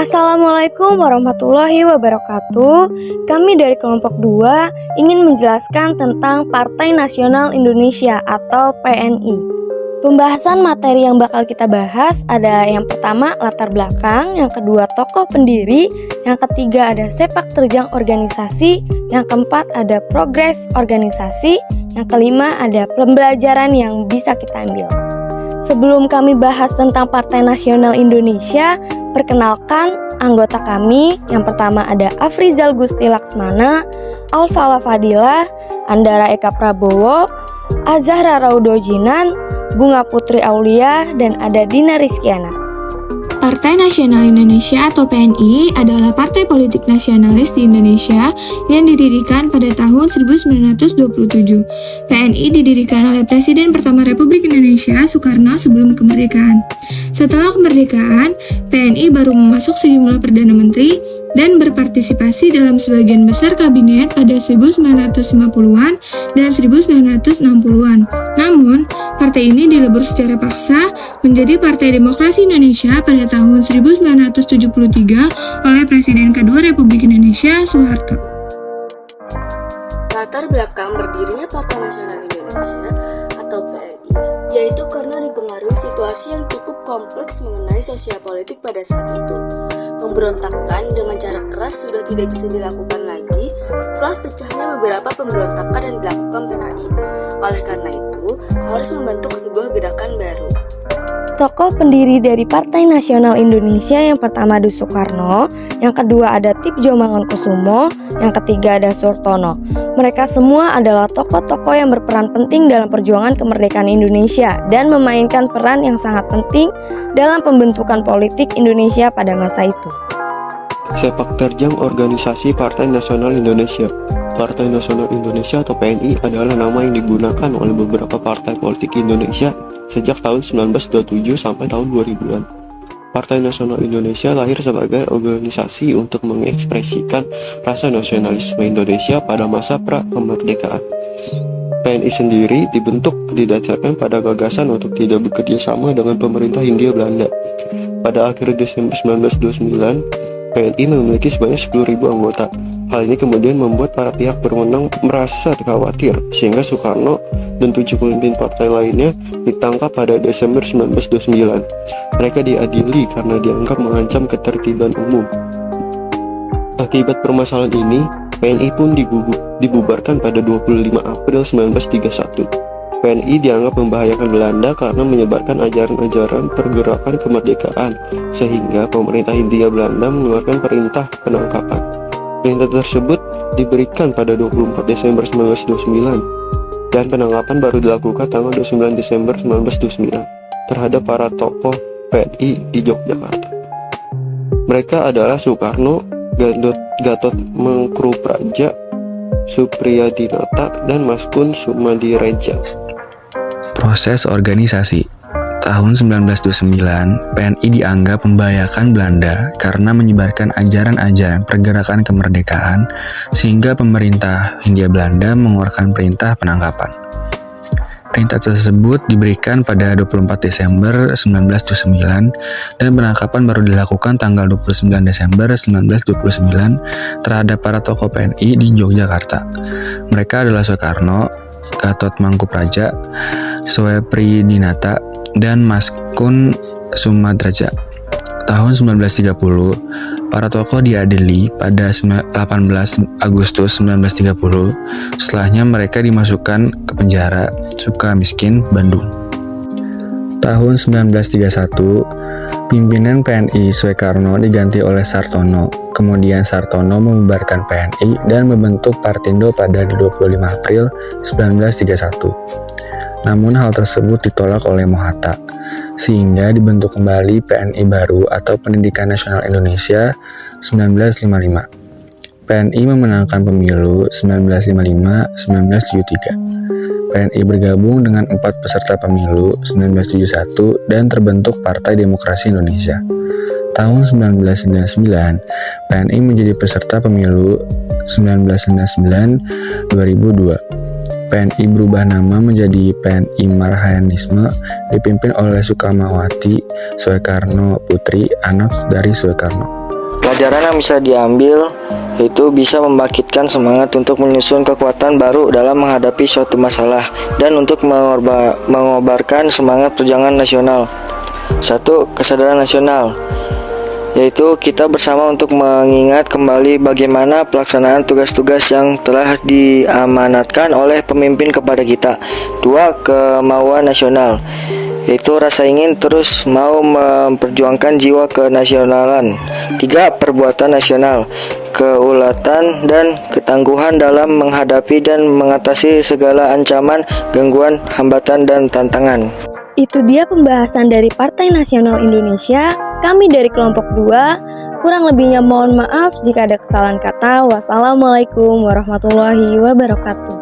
Assalamualaikum warahmatullahi wabarakatuh. Kami dari kelompok 2 ingin menjelaskan tentang Partai Nasional Indonesia atau PNI. Pembahasan materi yang bakal kita bahas ada yang pertama latar belakang, yang kedua tokoh pendiri, yang ketiga ada sepak terjang organisasi, yang keempat ada progres organisasi, yang kelima ada pembelajaran yang bisa kita ambil. Sebelum kami bahas tentang Partai Nasional Indonesia, perkenalkan anggota kami. Yang pertama ada Afrizal Gusti Laksmana, Alfala Fadilah, Andara Eka Prabowo, Azahra Raudojinan, Bunga Putri Aulia, dan ada Dina Rizkiana. Partai Nasional Indonesia atau PNI adalah partai politik nasionalis di Indonesia yang didirikan pada tahun 1927. PNI didirikan oleh Presiden pertama Republik Indonesia, Soekarno, sebelum kemerdekaan. Setelah kemerdekaan, PNI baru memasuk sejumlah Perdana Menteri dan berpartisipasi dalam sebagian besar kabinet pada 1950-an dan 1960-an. Namun, partai ini dilebur secara paksa menjadi Partai Demokrasi Indonesia pada tahun 1973 oleh Presiden kedua Republik Indonesia, Soeharto. Latar belakang berdirinya Partai Nasional Indonesia atau PNI yaitu karena dipengaruhi situasi yang cukup kompleks mengenai sosial politik pada saat itu. Pemberontakan dengan cara keras sudah tidak bisa dilakukan lagi setelah pecahnya beberapa pemberontakan yang dilakukan PKI. Oleh karena itu, harus membentuk sebuah gerakan baru. Tokoh pendiri dari Partai Nasional Indonesia yang pertama ada Soekarno, yang kedua ada Tidjo Mangunkusumo, yang ketiga ada Suhartono. Mereka semua adalah tokoh-tokoh yang berperan penting dalam perjuangan kemerdekaan Indonesia dan memainkan peran yang sangat penting dalam pembentukan politik Indonesia pada masa itu. Sepak terjang organisasi Partai Nasional Indonesia. Partai Nasional Indonesia atau PNI adalah nama yang digunakan oleh beberapa partai politik Indonesia sejak tahun 1927 sampai tahun 2000-an. Partai Nasional Indonesia lahir sebagai organisasi untuk mengekspresikan rasa nasionalisme Indonesia pada masa pra-kemerdekaan. PNI sendiri dibentuk didasarkan pada gagasan untuk tidak bekerja sama dengan pemerintah Hindia Belanda. Pada akhir Desember 1929, PNI memiliki sebanyak 10.000 anggota. Hal ini kemudian membuat para pihak berwenang merasa khawatir, sehingga Soekarno dan 7 pemimpin partai lainnya ditangkap pada Desember 1929. Mereka diadili karena dianggap mengancam ketertiban umum. Akibat permasalahan ini, PNI pun dibubarkan pada 25 April 1931. PNI dianggap membahayakan Belanda karena menyebarkan ajaran-ajaran pergerakan kemerdekaan, sehingga pemerintah Hindia Belanda mengeluarkan perintah penangkapan. Perintah tersebut diberikan pada 24 Desember 1929, dan penangkapan baru dilakukan tanggal 29 Desember 1929 terhadap para tokoh PNI di Yogyakarta. Mereka adalah Soekarno, Gatot Mangkupraja, Supriyadinata, dan Maskun Sumadireja. Proses organisasi. Tahun 1929, PNI dianggap membahayakan Belanda karena menyebarkan ajaran-ajaran pergerakan kemerdekaan sehingga pemerintah Hindia Belanda mengeluarkan perintah penangkapan. Perintah tersebut diberikan pada 24 Desember 1929 dan penangkapan baru dilakukan tanggal 29 Desember 1929 terhadap para tokoh PNI di Yogyakarta. Mereka adalah Soekarno, Gatot Mangkupraja, Supriyadinata, dan Maskun Sumadireja. Tahun 1930, para tokoh diadili pada 18 Agustus 1930. Setelahnya mereka dimasukkan ke penjara Sukamiskin, Bandung. Tahun 1931, pimpinan PNI Soekarno diganti oleh Sartono. Kemudian Sartono membubarkan PNI dan membentuk Partindo pada 25 April 1931. Namun hal tersebut ditolak oleh Mohatta, sehingga dibentuk kembali PNI baru atau Pendidikan Nasional Indonesia 1955. PNI memenangkan pemilu 1955-1973. PNI bergabung dengan 4 peserta pemilu 1971 dan terbentuk Partai Demokrasi Indonesia. Tahun 1999, PNI menjadi peserta pemilu 1999-2002. PNI berubah nama menjadi PNI Marhaenisme, dipimpin oleh Sukamawati Soekarno Putri, anak dari Soekarno. Pelajaran yang bisa diambil yaitu bisa membangkitkan semangat untuk menyusun kekuatan baru dalam menghadapi suatu masalah dan untuk mengobarkan semangat perjuangan nasional. 1. Kesadaran nasional, yaitu kita bersama untuk mengingat kembali bagaimana pelaksanaan tugas-tugas yang telah diamanatkan oleh pemimpin kepada kita. 2. Kemauan nasional, yaitu rasa ingin terus mau memperjuangkan jiwa kenasionalan. 3. Perbuatan nasional, keulatan dan ketangguhan dalam menghadapi dan mengatasi segala ancaman, gangguan, hambatan, dan tantangan. Itu dia pembahasan dari Partai Nasional Indonesia. Kami dari kelompok 2, kurang lebihnya mohon maaf jika ada kesalahan kata. Wassalamualaikum warahmatullahi wabarakatuh.